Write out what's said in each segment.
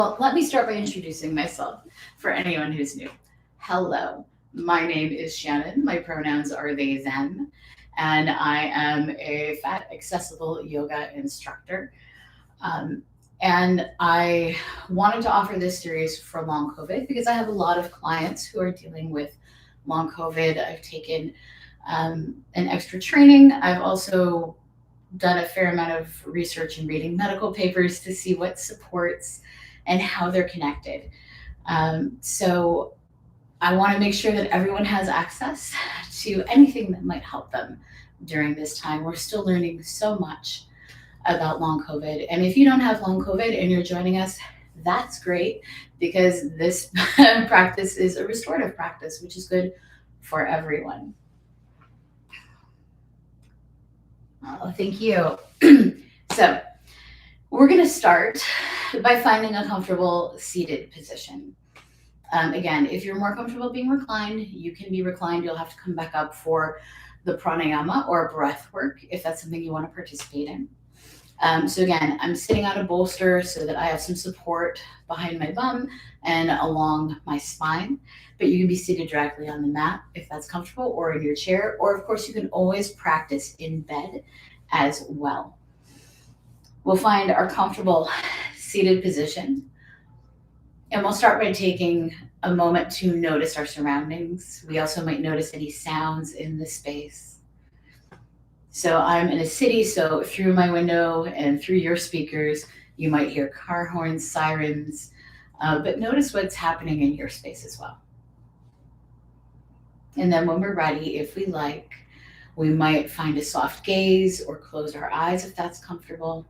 Well, let me start by introducing myself for anyone who's new. Hello, my name is Shannon. My pronouns are they, them, and I am a fat accessible yoga instructor. Um, and I wanted to offer this series for long COVID because I have a lot of clients who are dealing with long COVID. I've taken an extra training. I've also done a fair amount of research and reading medical papers to see what supports and how they're connected. So I want to make sure that everyone has access to anything that might help them during this time. We're still learning so much about long COVID. And if you don't have long COVID and you're joining us, that's great because this practice is a restorative practice, which is good for everyone. Oh, thank you. So we're going to start by finding a comfortable seated position. Again, if you're more comfortable being reclined, you can be reclined. You'll have to come back up for the pranayama or breath work if that's something you want to participate in. So again, I'm sitting on a bolster so that I have some support behind my bum and along my spine, but you can be seated directly on the mat if that's comfortable or in your chair, or of course you can always practice in bed as well. We'll find our comfortable seated position, and we'll start by taking a moment to notice our surroundings. We also might notice any sounds in the space. So I'm in a city, so through my window and through your speakers, you might hear car horns, sirens, but notice what's happening in your space as well. And then when we're ready, if we like, we might find a soft gaze or close our eyes if that's comfortable.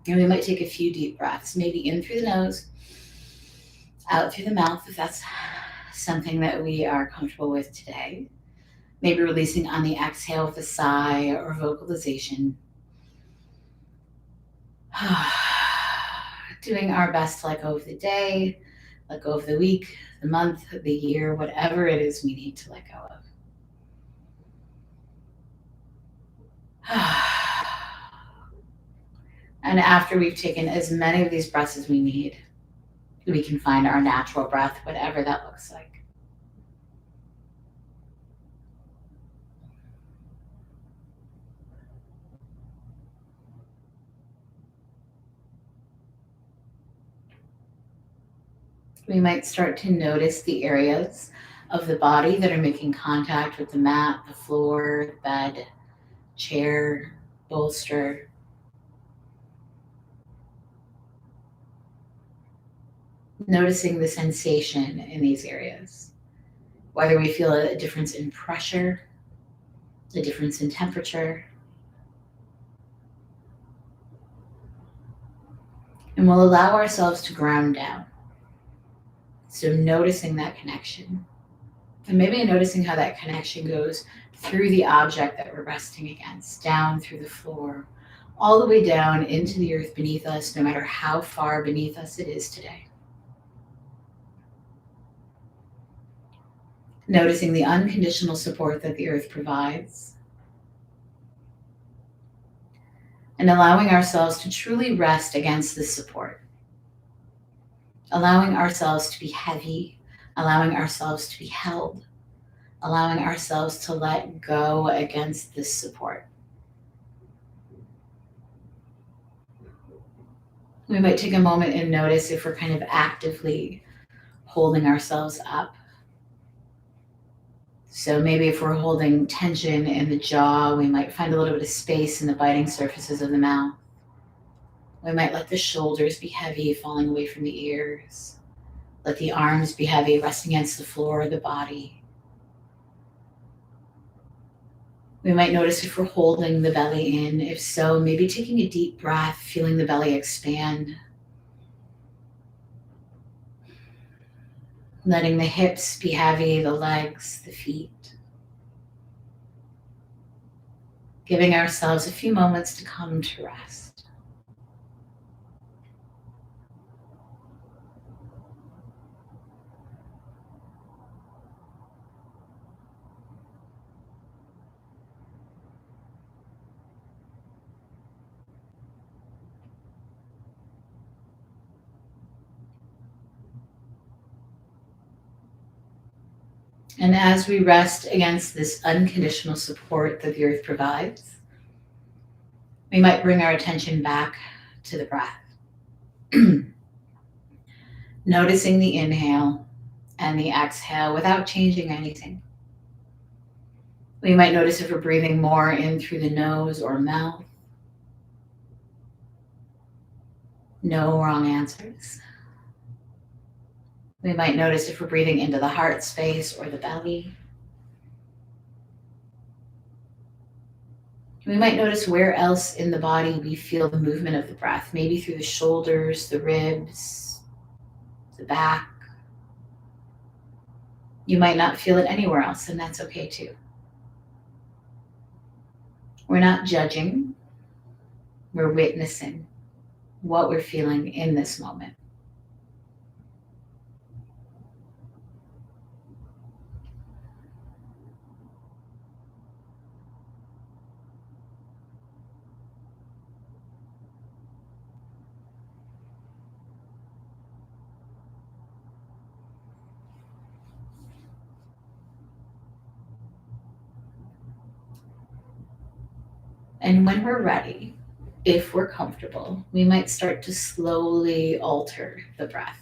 And we might take a few deep breaths, maybe in through the nose, out through the mouth if that's something that we are comfortable with today. Maybe releasing on the exhale with a sigh or vocalization. Doing our best to let go of the day, let go of the week, the month, the year, whatever it is we need to let go of. And after we've taken as many of these breaths as we need, we can find our natural breath, whatever that looks like. We might start to notice the areas of the body that are making contact with the mat, the floor, the bed, chair, bolster. Noticing the sensation in these areas, whether we feel a difference in pressure, a difference in temperature. And we'll allow ourselves to ground down. So noticing that connection. And maybe noticing how that connection goes through the object that we're resting against, down through the floor, all the way down into the earth beneath us, no matter how far beneath us it is today. Noticing the unconditional support that the earth provides. And allowing ourselves to truly rest against this support. Allowing ourselves to be heavy, allowing ourselves to be held, allowing ourselves to let go against this support. We might take a moment and notice if we're kind of actively holding ourselves up. So maybe if we're holding tension in the jaw, we might find a little bit of space in the biting surfaces of the mouth. We might let the shoulders be heavy, falling away from the ears. Let the arms be heavy, resting against the floor of the body. We might notice if we're holding the belly in. If so, maybe taking a deep breath, feeling the belly expand. Letting the hips be heavy, the legs, the feet. Giving ourselves a few moments to come to rest. And as we rest against this unconditional support that the earth provides, we might bring our attention back to the breath. Noticing the inhale and the exhale without changing anything. We might notice if we're breathing more in through the nose or mouth. No wrong answers. We might notice if we're breathing into the heart space or the belly. We might notice where else in the body we feel the movement of the breath, maybe through the shoulders, the ribs, the back. You might not feel it anywhere else, and that's okay too. We're not judging, we're witnessing what we're feeling in this moment. And when we're ready, if we're comfortable, we might start to slowly alter the breath.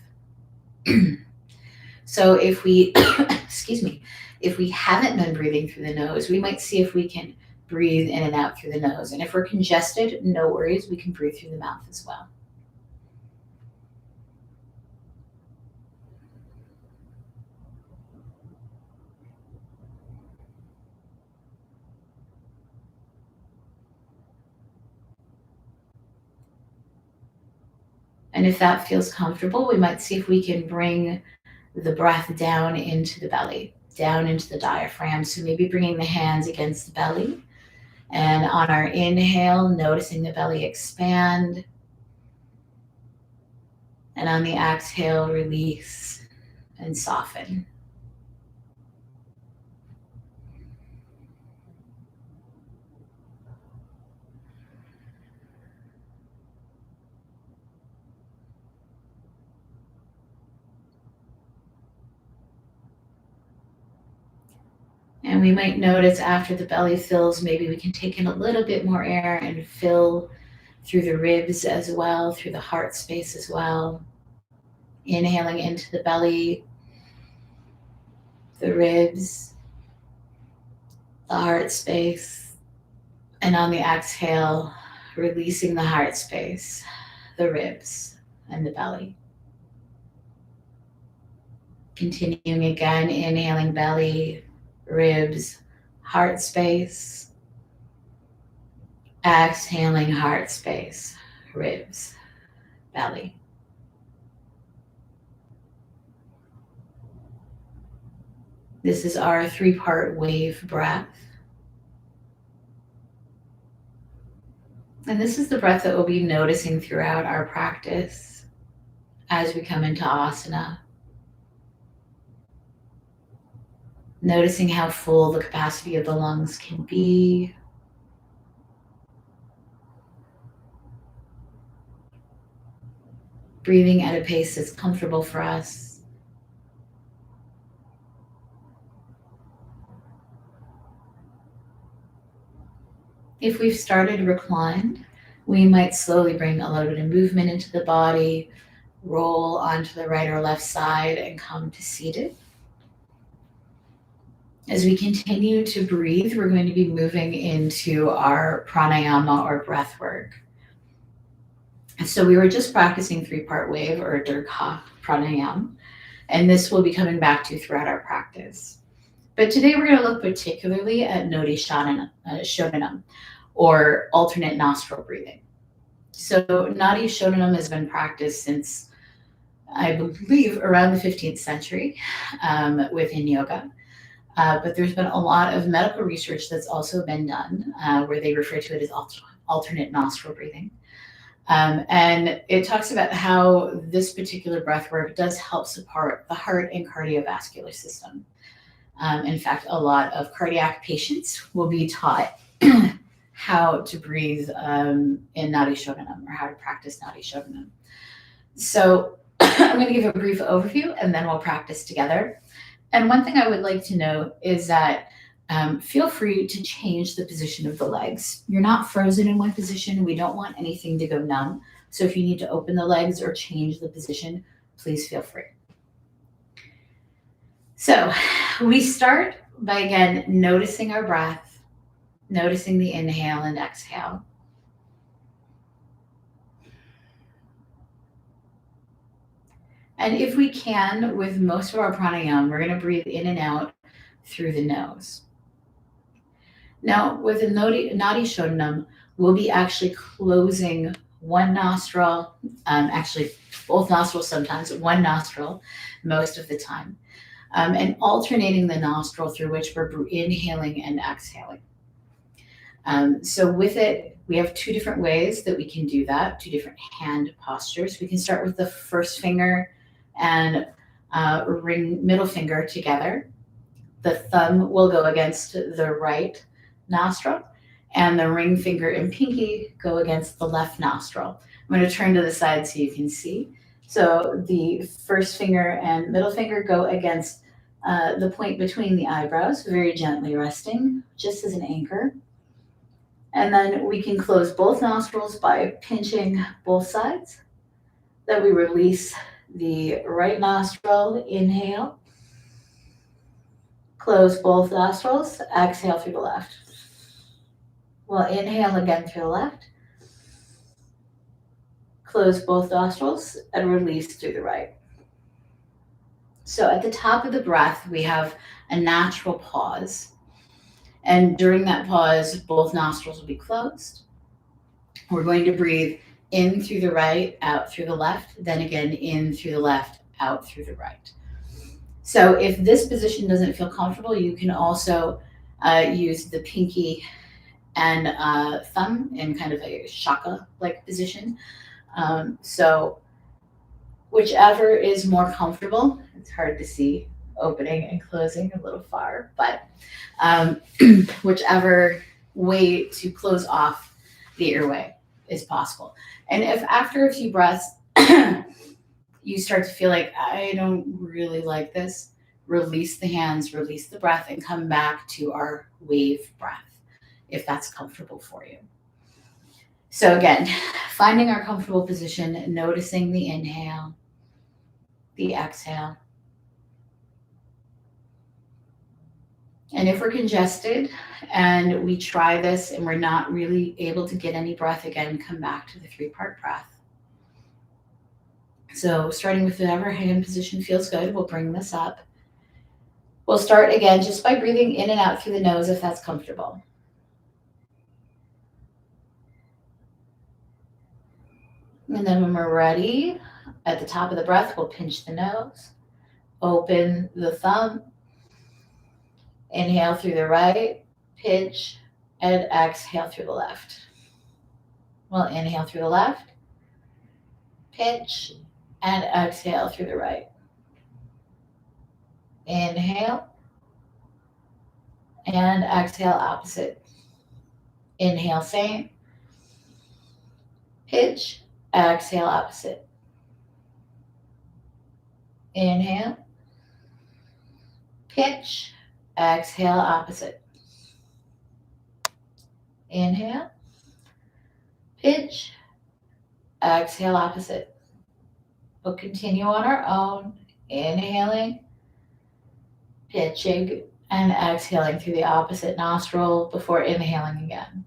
So if we, excuse me, if we haven't been breathing through the nose, we might see if we can breathe in and out through the nose. And if we're congested, no worries, we can breathe through the mouth as well. And if that feels comfortable, we might see if we can bring the breath down into the belly, down into the diaphragm. So maybe bringing the hands against the belly. And on our inhale, noticing the belly expand. And on the exhale, release and soften. And we might notice after the belly fills, maybe we can take in a little bit more air and fill through the ribs as well, through the heart space as well. Inhaling into the belly, the ribs, the heart space. And on the exhale, releasing the heart space, the ribs, and the belly. Continuing again, inhaling belly, ribs, heart space. Exhaling heart space, ribs, belly. This is our 3-part wave breath. And this is the breath that we'll be noticing throughout our practice as we come into asana. Noticing how full the capacity of the lungs can be. Breathing at a pace that's comfortable for us. If we've started reclined, we might slowly bring a little bit of movement into the body, roll onto the right or left side, and come to seated. As we continue to breathe, we're going to be moving into our pranayama or breath work. So we were just practicing 3-part wave or Dirgha pranayama, and this we'll be coming back to throughout our practice. But today we're going to look particularly at Nadi Shodhana, or alternate nostril breathing. So Nadi Shodhana has been practiced since, I believe, around the 15th century within yoga. But there's been a lot of medical research that's also been done where they refer to it as alternate nostril breathing. And it talks about how this particular breath work does help support the heart and cardiovascular system. In fact, a lot of cardiac patients will be taught how to breathe in Nadi Shodhana, or how to practice Nadi Shodhana. So I'm going to give a brief overview and then we'll practice together. And one thing I would like to note is that feel free to change the position of the legs. You're not frozen in one position. We don't want anything to go numb. So if you need to open the legs or change the position, please feel free. So we start by, again, noticing our breath, noticing the inhale and exhale. And if we can, with most of our pranayama, we're going to breathe in and out through the nose. Now, with the Nadi Shodhana, we'll be actually closing one nostril, actually both nostrils sometimes, one nostril most of the time, and alternating the nostril through which we're inhaling and exhaling. So with it, we have two different ways that we can do that, two different hand postures. We can start with the first finger and ring middle finger together. The thumb will go against the right nostril, and the ring finger and pinky go against the left nostril. I'm going to turn to the side so you can see. So the first finger and middle finger go against the point between the eyebrows, very gently resting, just as an anchor. And then we can close both nostrils by pinching both sides. Then we release the right nostril, inhale. Close both nostrils, exhale through the left. We'll inhale again through the left. Close both nostrils and release through the right. So at the top of the breath, we have a natural pause. And during that pause, both nostrils will be closed. We're going to breathe in through the right, out through the left, then again in through the left, out through the right. So if this position doesn't feel comfortable, you can also use the pinky and thumb in kind of a shaka-like position. So whichever is more comfortable. It's hard to see opening and closing a little far, but whichever way to close off the airway is possible. And if after a few breaths you start to feel like, I don't really like this, release the hands, release the breath, and come back to our wave breath, if that's comfortable for you. So again, finding our comfortable position, noticing the inhale, the exhale. And if we're congested and we try this and we're not really able to get any breath, again, come back to the 3-part breath. So starting with whatever hand position feels good, we'll bring this up. We'll start again just by breathing in and out through the nose if that's comfortable. And then when we're ready, at the top of the breath, we'll pinch the nose, open the thumb, inhale through the right, pinch, and exhale through the left. We'll inhale through the left, pinch, and exhale through the right. Inhale, and exhale opposite. Inhale, same. Pinch, exhale opposite. Inhale, pinch, exhale opposite. Inhale, pinch, exhale opposite. We'll continue on our own, inhaling, pinching, and exhaling through the opposite nostril before inhaling again.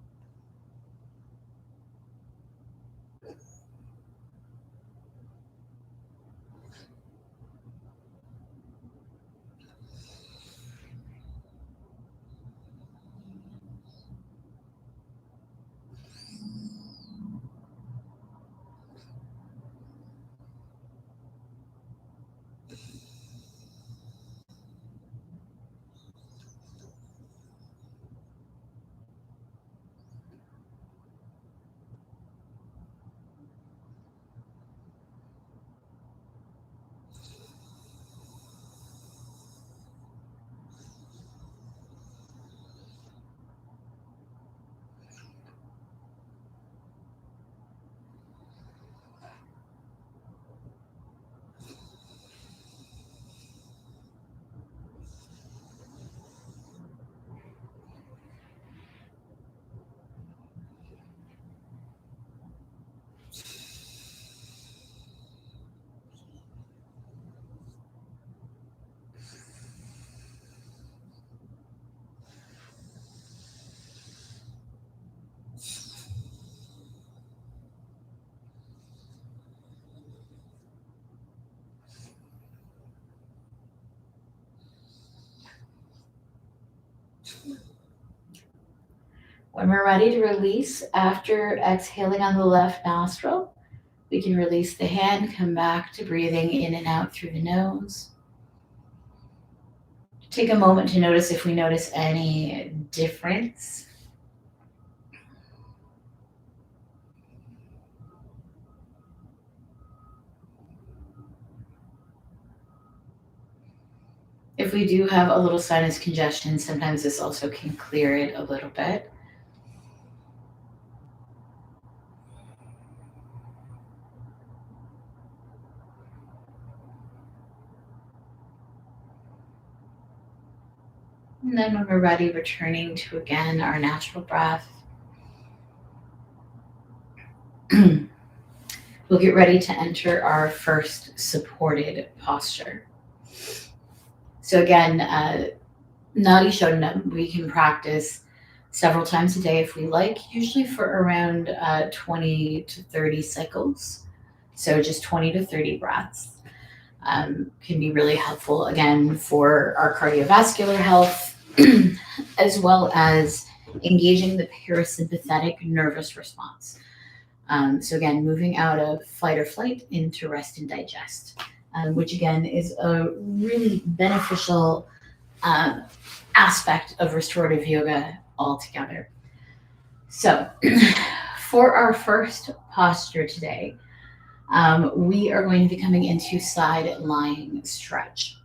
When we're ready to release, after exhaling on the left nostril, we can release the hand, come back to breathing in and out through the nose. Take a moment to notice if we notice any difference. If we do have a little sinus congestion, sometimes this also can clear it a little bit. And then when we're ready, returning to again our natural breath. We'll get ready to enter our first supported posture. So again, Nadi Shodhana, we can practice several times a day if we like, usually for around 20 to 30 cycles. So just 20 to 30 breaths can be really helpful, again, for our cardiovascular health, as well as engaging the parasympathetic nervous response. So again, moving out of fight or flight into rest and digest, which again is a really beneficial aspect of restorative yoga altogether. So for our first posture today, we are going to be coming into side lying stretch.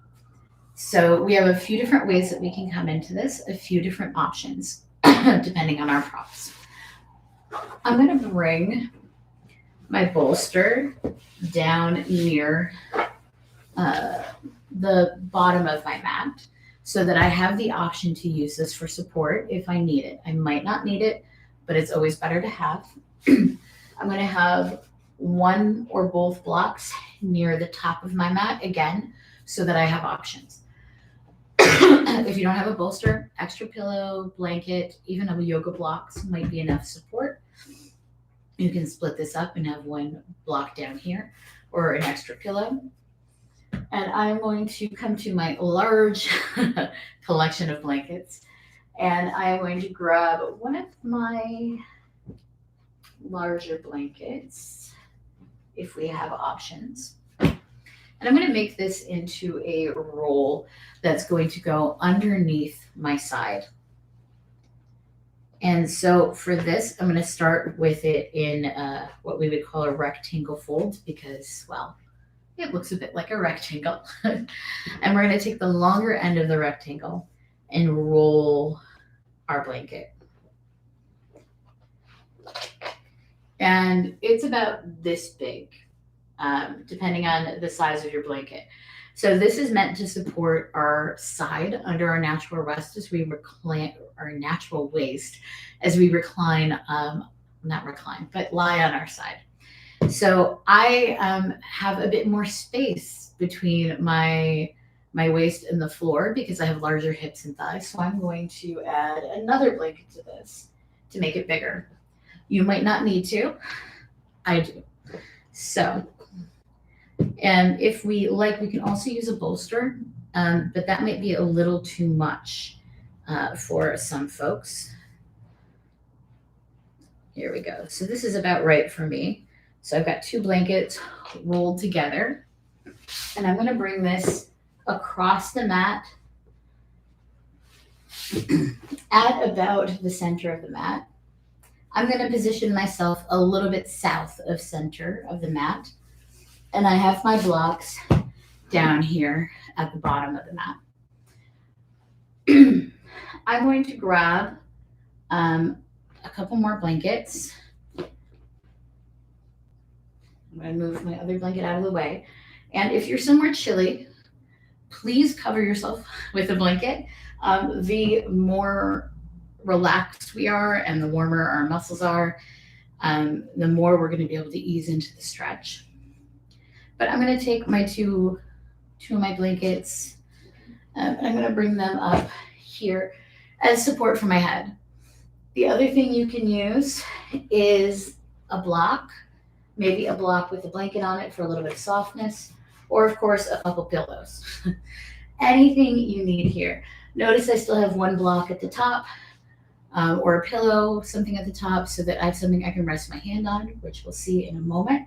So we have a few different ways that we can come into this, a few different options, depending on our props. I'm going to bring my bolster down near the bottom of my mat so that I have the option to use this for support if I need it. I might not need it, but it's always better to have. I'm going to have one or both blocks near the top of my mat again, so that I have options. If you don't have a bolster, extra pillow, blanket, even a yoga blocks might be enough support. You can split this up and have one block down here or an extra pillow. And I'm going to come to my large collection of blankets, and I'm going to grab one of my larger blankets if we have options. And I'm going to make this into a roll that's going to go underneath my side. And so for this, I'm going to start with it in what we would call a rectangle fold because, well, it looks a bit like a rectangle. And we're going to take the longer end of the rectangle and roll our blanket. And it's about this big, depending on the size of your blanket. So this is meant to support our side under our natural rest as we recline, our natural waist as we recline, not recline, but lie on our side. So I have a bit more space between my waist and the floor because I have larger hips and thighs. So I'm going to add another blanket to this to make it bigger. You might not need to. I do. So, and if we like, we can also use a bolster, but that might be a little too much for some folks. Here we go. So this is about right for me. So I've got two blankets rolled together, and I'm going to bring this across the mat at about the center of the mat. I'm going to position myself a little bit south of center of the mat, and I have my blocks down here at the bottom of the mat. I'm going to grab a couple more blankets. I'm going to move my other blanket out of the way. And if you're somewhere chilly, please cover yourself with a blanket. The more relaxed we are and the warmer our muscles are, the more we're going to be able to ease into the stretch. But I'm going to take my two of my blankets, and I'm going to bring them up here as support for my head. The other thing you can use is a block, maybe a block with a blanket on it for a little bit of softness, or of course a couple pillows. Anything you need here. Notice I still have one block at the top, or a pillow, something at the top so that I have something I can rest my hand on, which we'll see in a moment.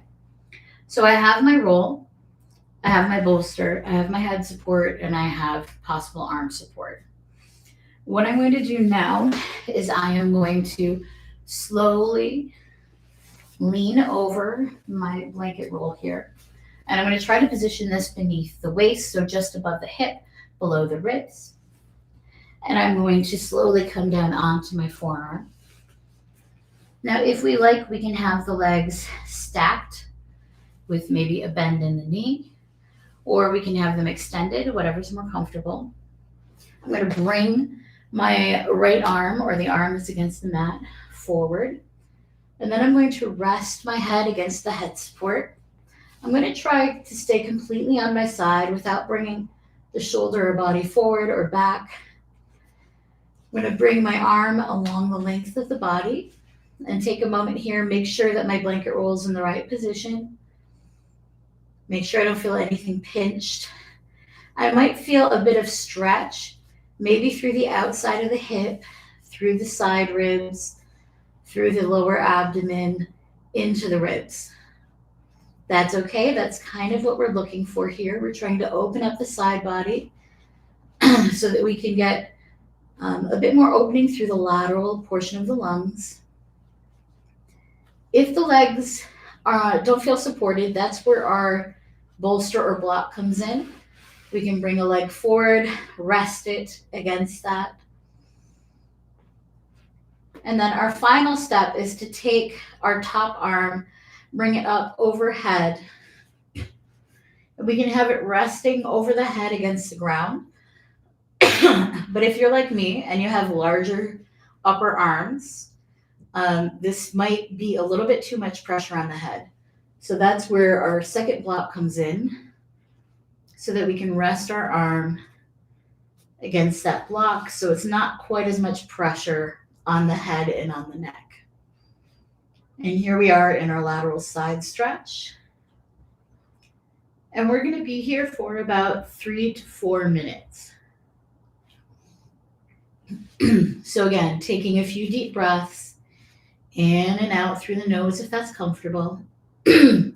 So I have my roll, I have my bolster, I have my head support, and I have possible arm support. What I'm going to do now is I am going to slowly lean over my blanket roll here. And I'm going to try to position this beneath the waist, so just above the hip, below the ribs. And I'm going to slowly come down onto my forearm. Now, if we like, we can have the legs stacked with maybe a bend in the knee, or we can have them extended, whatever's more comfortable. I'm going to bring my right arm, or the arm that's against the mat, forward. And then I'm going to rest my head against the head support. I'm going to try to stay completely on my side without bringing the shoulder or body forward or back. I'm going to bring my arm along the length of the body and take a moment here. Make sure that my blanket roll is in the right position. Make sure I don't feel anything pinched. I might feel a bit of stretch, maybe through the outside of the hip, through the side ribs, through the lower abdomen, into the ribs. That's okay. That's kind of what we're looking for here. We're trying to open up the side body so that we can get a bit more opening through the lateral portion of the lungs. If the legs don't feel supported, that's where our bolster or block comes in. We can bring a leg forward, rest it against that. And then our final step is to take our top arm, bring it up overhead. We can have it resting over the head against the ground. But if you're like me and you have larger upper arms, this might be a little bit too much pressure on the head. So that's where our second block comes in, so that we can rest our arm against that block so it's not quite as much pressure on the head and on the neck. And here we are in our lateral side stretch. And we're going to be here for about 3 to 4 minutes. So again, taking a few deep breaths in and out through the nose if that's comfortable. And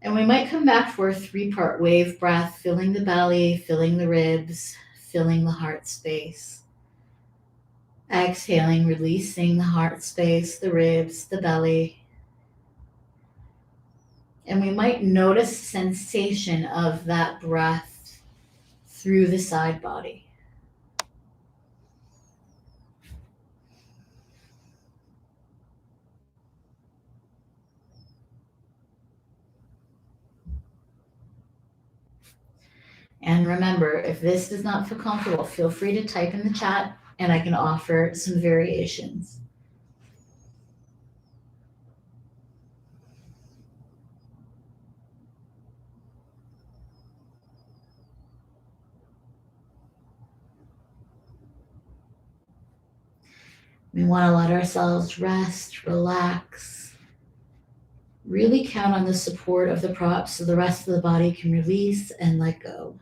we might come back for a 3-part wave breath, filling the belly, filling the ribs, filling the heart space. Exhaling, releasing the heart space, the ribs, the belly. And we might notice the sensation of that breath through the side body. And remember, if this does not feel comfortable, feel free to type in the chat and I can offer some variations. We want to let ourselves rest, relax, really count on the support of the props so the rest of the body can release and let go.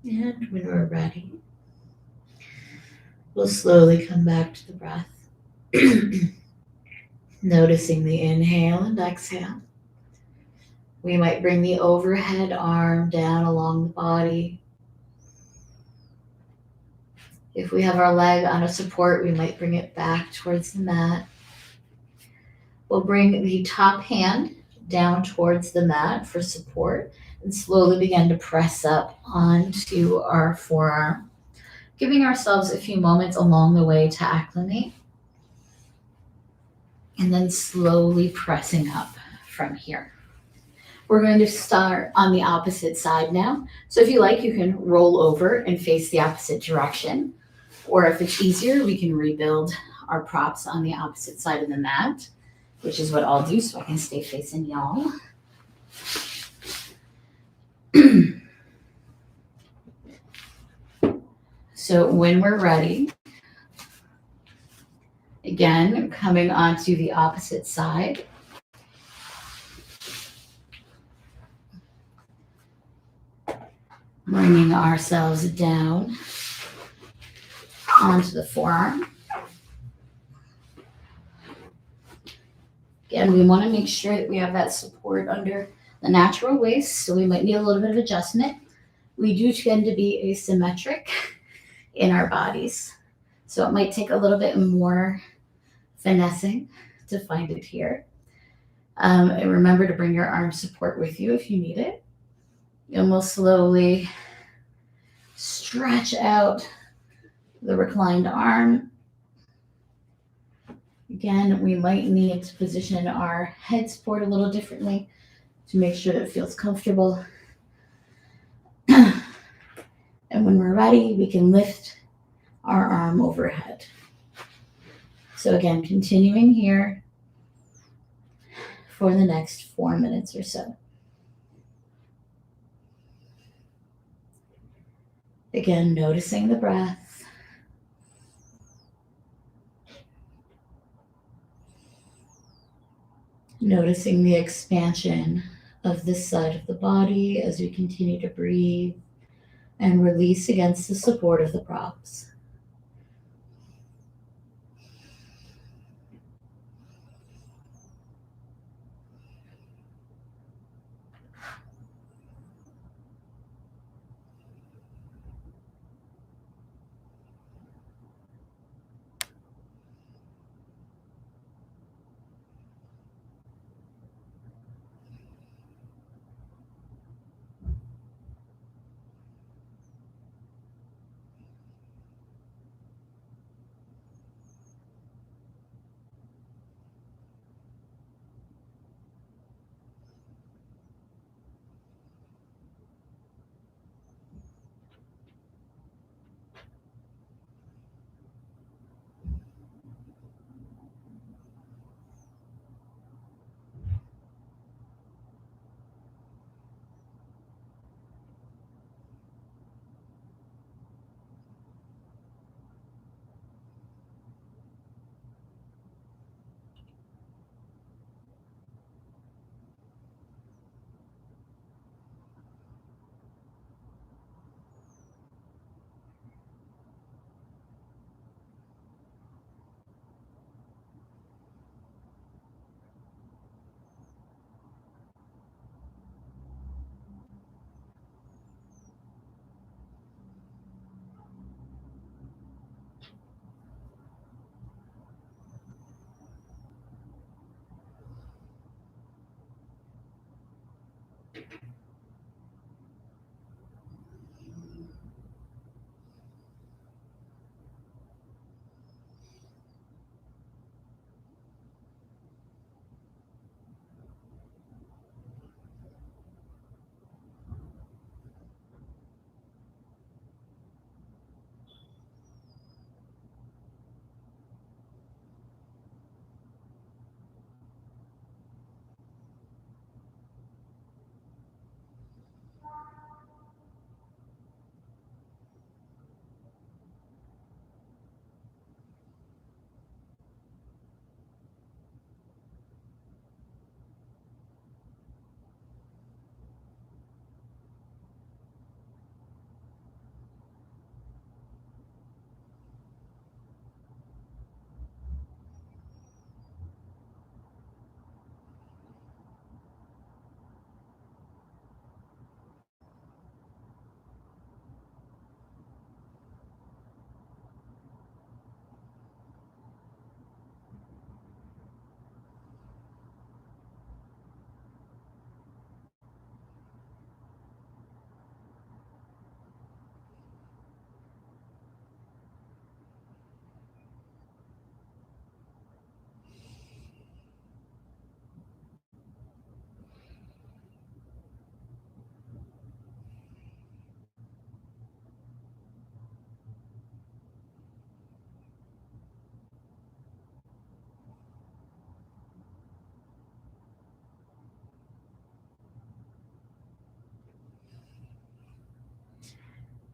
And when we're ready, we'll slowly come back to the breath. Noticing the inhale and exhale. We might bring the overhead arm down along the body. If we have our leg on a support, we might bring it back towards the mat. We'll bring the top hand down towards the mat for support and slowly begin to press up onto our forearm, giving ourselves a few moments along the way to acclimate, and then slowly pressing up from here. We're going to start on the opposite side now. So if you like, you can roll over and face the opposite direction. Or if it's easier, we can rebuild our props on the opposite side of the mat, which is what I'll do so I can stay facing y'all. So when we're ready, again, coming onto the opposite side. Bringing ourselves down onto the forearm. Again, we want to make sure that we have that support under the natural waist, so we might need a little bit of adjustment. We do tend to be asymmetric in our bodies, so it might take a little bit more finessing to find it here. And remember to bring your arm support with you if you need it. And we'll slowly stretch out the reclined arm. Again, we might need to position our head support a little differently to make sure that it feels comfortable. And when we're ready, we can lift our arm overhead. So again, continuing here for the next 4 minutes or so. Again, noticing the breath. Noticing the expansion of this side of the body as we continue to breathe and release against the support of the props.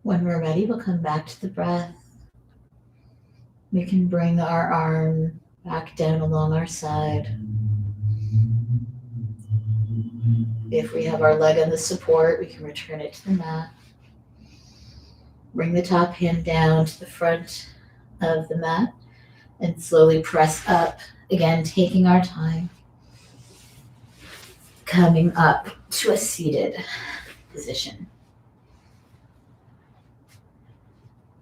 When we're ready, we'll come back to the breath. We can bring our arm back down along our side. If we have our leg on the support, we can return it to the mat. Bring the top hand down to the front of the mat and slowly press up. Again, taking our time. Coming up to a seated position.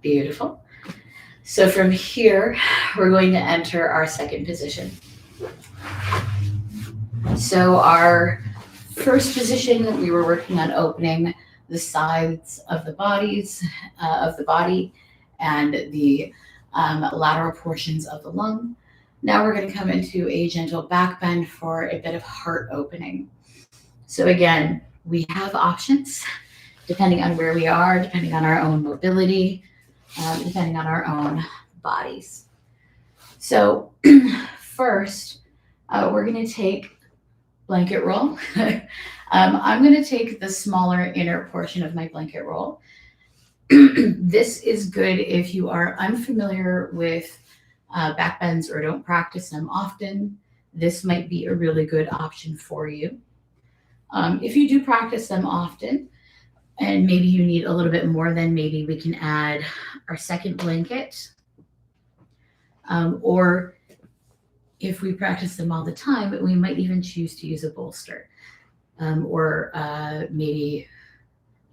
Beautiful. So from here, we're going to enter our second position. So our first position, we were working on opening the sides of the body and the lateral portions of the lung. Now we're going to come into a gentle back bend for a bit of heart opening. So again, we have options depending on where we are, depending on our own mobility, depending on our own bodies. So first, we're going to take blanket roll. I'm going to take the smaller inner portion of my blanket roll. This is good if you are unfamiliar with back bends or don't practice them often. This might be a really good option for you. If you do practice them often, and maybe you need a little bit more, then maybe we can add our second blanket. Or if we practice them all the time, we might even choose to use a bolster. Or maybe,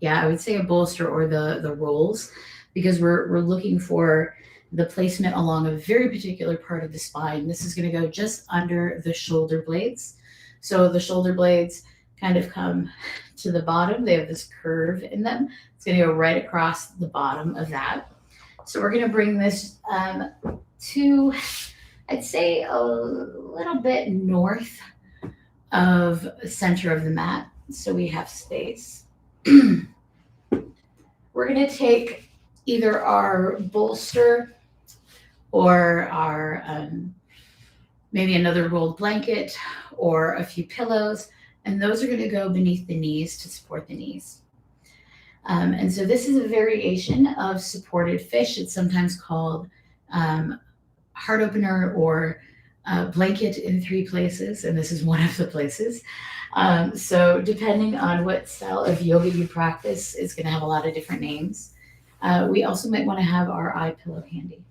I would say a bolster or the rolls, because we're looking for the placement along a very particular part of the spine. This is going to go just under the shoulder blades. So the shoulder blades kind of come to the bottom. They have this curve in them. It's going to go right across the bottom of that. So we're going to bring this to, I'd say, a little bit north of the center of the mat, so we have space. We're going to take either our bolster or our maybe another rolled blanket or a few pillows, and those are going to go beneath the knees to support the knees. And so this is a variation of supported fish. It's sometimes called heart opener or blanket in 3 places, and this is one of the places. So depending on what style of yoga you practice, it's going to have a lot of different names. We also might want to have our eye pillow handy.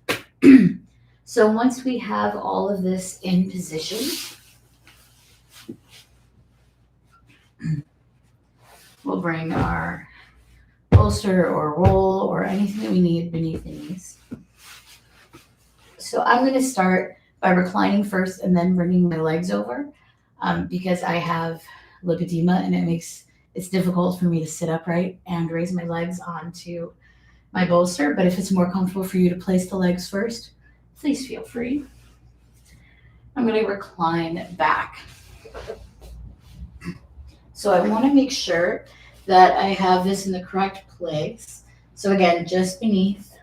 So once we have all of this in position, we'll bring our bolster or roll or anything that we need beneath the knees. So I'm going to start by reclining first and then bringing my legs over because I have lipedema and it's difficult for me to sit upright and raise my legs onto my bolster. But if it's more comfortable for you to place the legs first, please feel free. I'm going to recline back. So I want to make sure that I have this in the correct place. So again, just beneath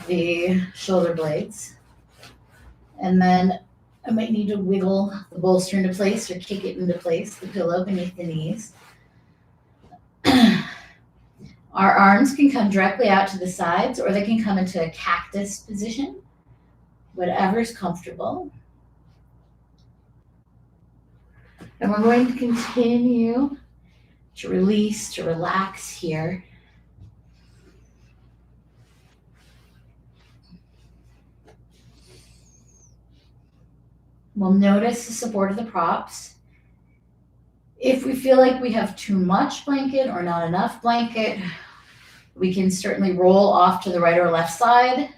the shoulder blades. And then I might need to wiggle the bolster into place or kick it into place, the pillow beneath the knees. Our arms can come directly out to the sides, or they can come into a cactus position, whatever's comfortable. And we're going to continue to release, to relax here. We'll notice the support of the props. If we feel like we have too much blanket or not enough blanket, we can certainly roll off to the right or left side,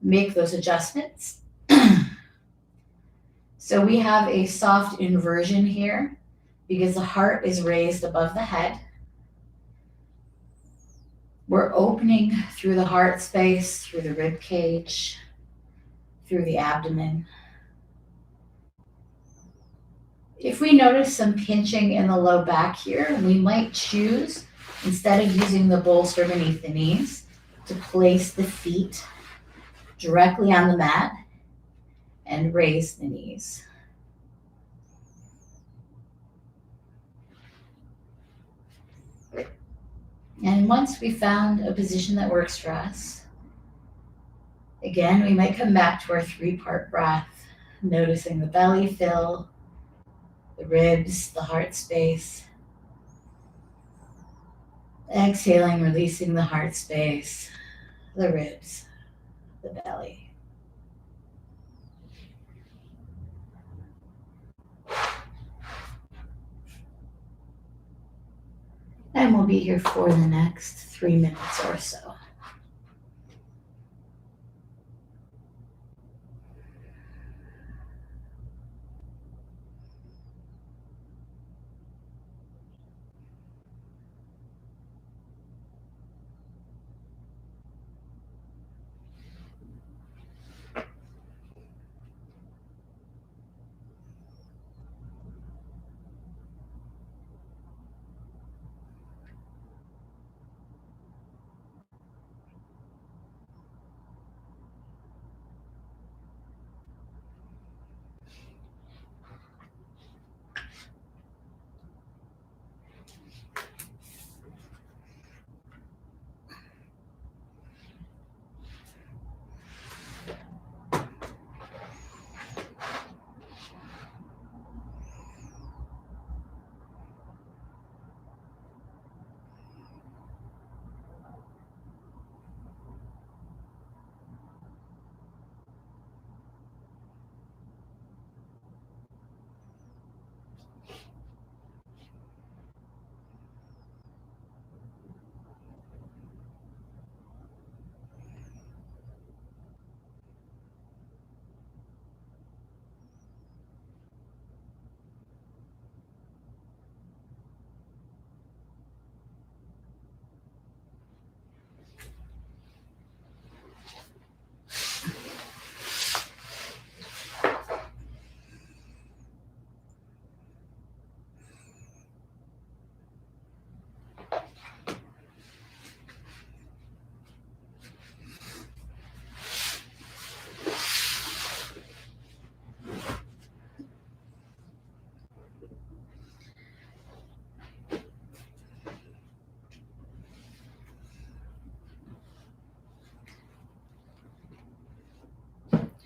make those adjustments. So we have a soft inversion here because the heart is raised above the head. We're opening through the heart space, through the rib cage, through the abdomen. If we notice some pinching in the low back here, we might choose, instead of using the bolster beneath the knees, to place the feet directly on the mat and raise the knees. And once we found a position that works for us, again, we might come back to our 3-part breath, noticing the belly fill, the ribs, the heart space. Exhaling, releasing the heart space, the ribs, the belly. And we'll be here for the next 3 minutes or so.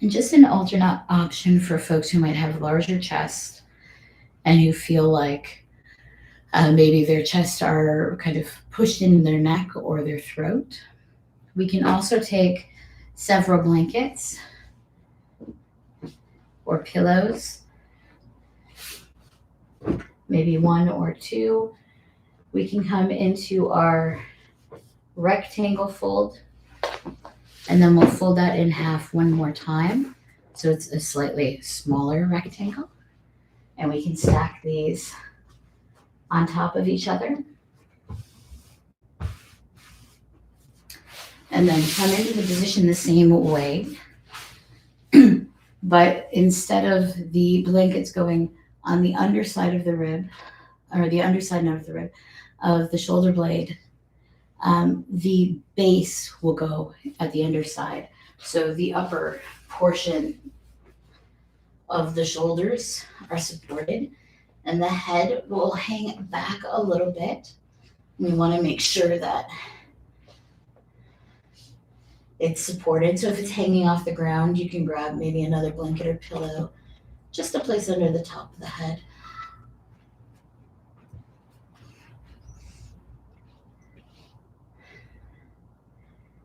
And just an alternate option for folks who might have larger chests and who feel like maybe their chests are kind of pushed in their neck or their throat. We can also take several blankets or pillows, maybe 1 or 2. We can come into our rectangle fold, and then we'll fold that in half one more time. So it's a slightly smaller rectangle. And we can stack these on top of each other. And then come into the position the same way. But instead of the blankets going on the underside of the rib, or the underside, not of the rib, of the shoulder blade, the base will go at the underside. So the upper portion of the shoulders are supported and the head will hang back a little bit. We want to make sure that it's supported. So if it's hanging off the ground, you can grab maybe another blanket or pillow just to place under the top of the head.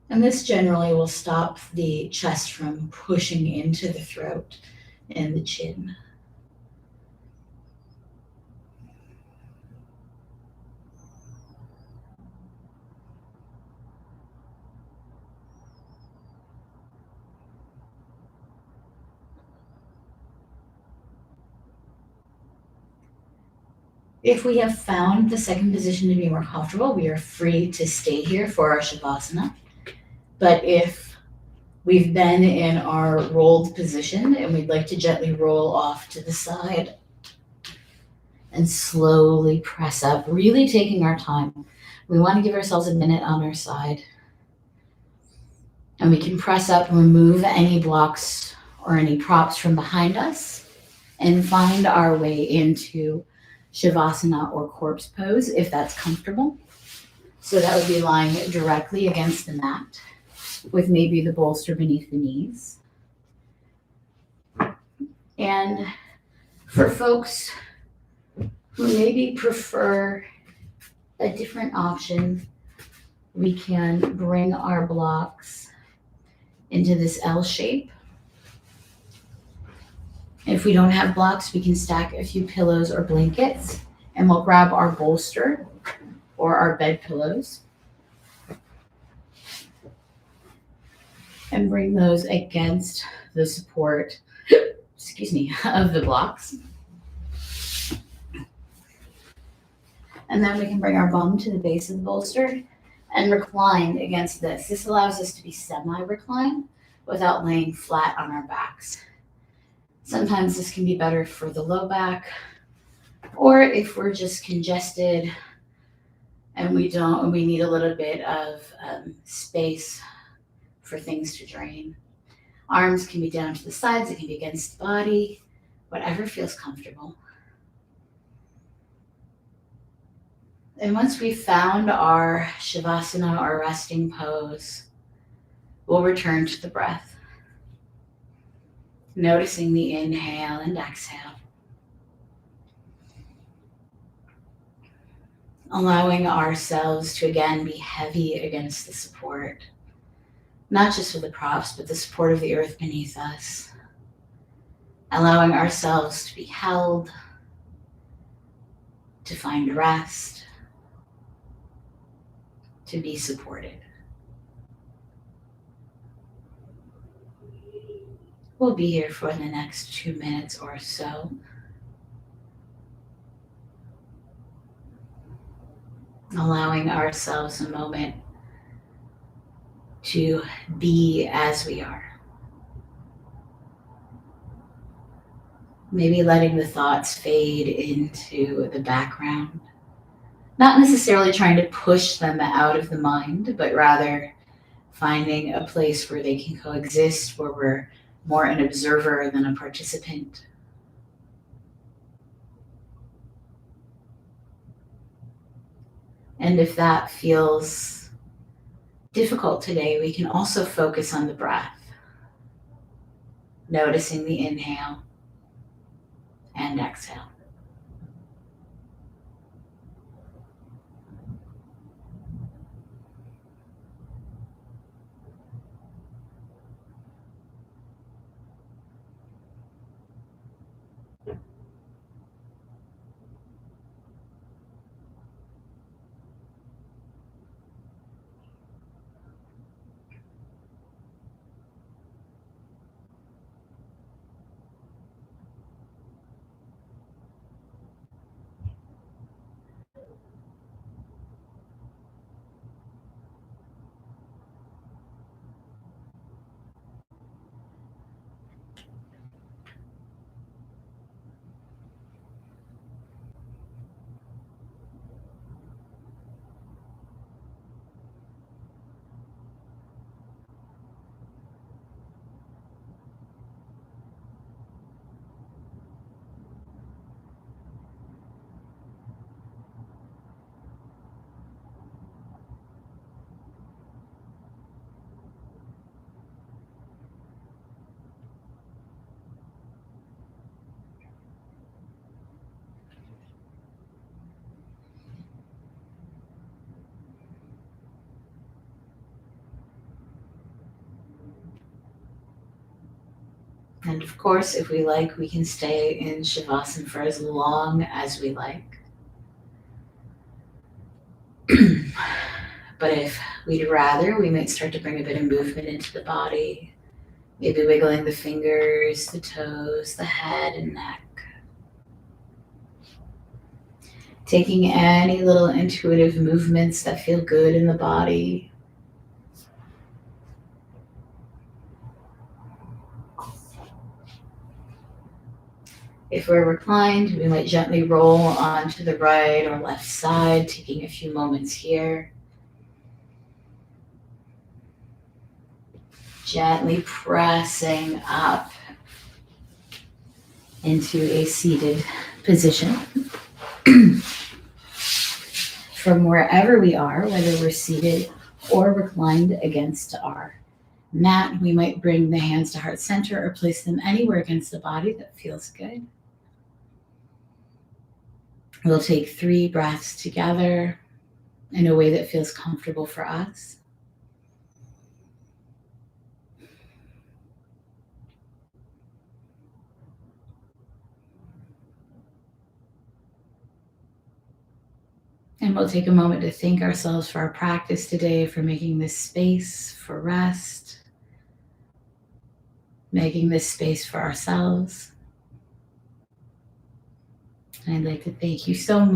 And this generally will stop the chest from pushing into the throat and the chin. If we have found the second position to be more comfortable, we are free to stay here for our Shavasana. But if we've been in our rolled position and we'd like to gently roll off to the side and slowly press up, really taking our time. We want to give ourselves a minute on our side. And we can press up, remove any blocks or any props from behind us, and find our way into Shavasana or corpse pose if that's comfortable. So that would be lying directly against the mat with maybe the bolster beneath the knees. And for folks who maybe prefer a different option, we can bring our blocks into this L shape. If we don't have blocks, we can stack a few pillows or blankets, and we'll grab our bolster or our bed pillows and bring those against the support, of the blocks. And then we can bring our bum to the base of the bolster and recline against this. This allows us to be semi-reclined without laying flat on our backs. Sometimes this can be better for the low back, or if we're just congested and we need a little bit of space for things to drain. Arms can be down to the sides, it can be against the body, whatever feels comfortable. And once we've found our Shavasana, our resting pose, we'll return to the breath, noticing the inhale and exhale. Allowing ourselves to again be heavy against the support, not just with the props, but the support of the earth beneath us. Allowing ourselves to be held, to find rest, to be supported. We'll be here for the next 2 minutes or so. Allowing ourselves a moment to be as we are. Maybe letting the thoughts fade into the background. Not necessarily trying to push them out of the mind, but rather finding a place where they can coexist, where we're more an observer than a participant. And if that feels difficult today, we can also focus on the breath, noticing the inhale and exhale. And of course, if we like, we can stay in Shavasana for as long as we like. But if we'd rather, we might start to bring a bit of movement into the body, maybe wiggling the fingers, the toes, the head and neck. Taking any little intuitive movements that feel good in the body. If we're reclined, we might gently roll onto the right or left side, taking a few moments here. Gently pressing up into a seated position. from wherever we are, whether we're seated or reclined against our mat. We might bring the hands to heart center or place them anywhere against the body that feels good. We'll take 3 breaths together in a way that feels comfortable for us. And we'll take a moment to thank ourselves for our practice today, for making this space for rest, making this space for ourselves. And I'd like to thank you so much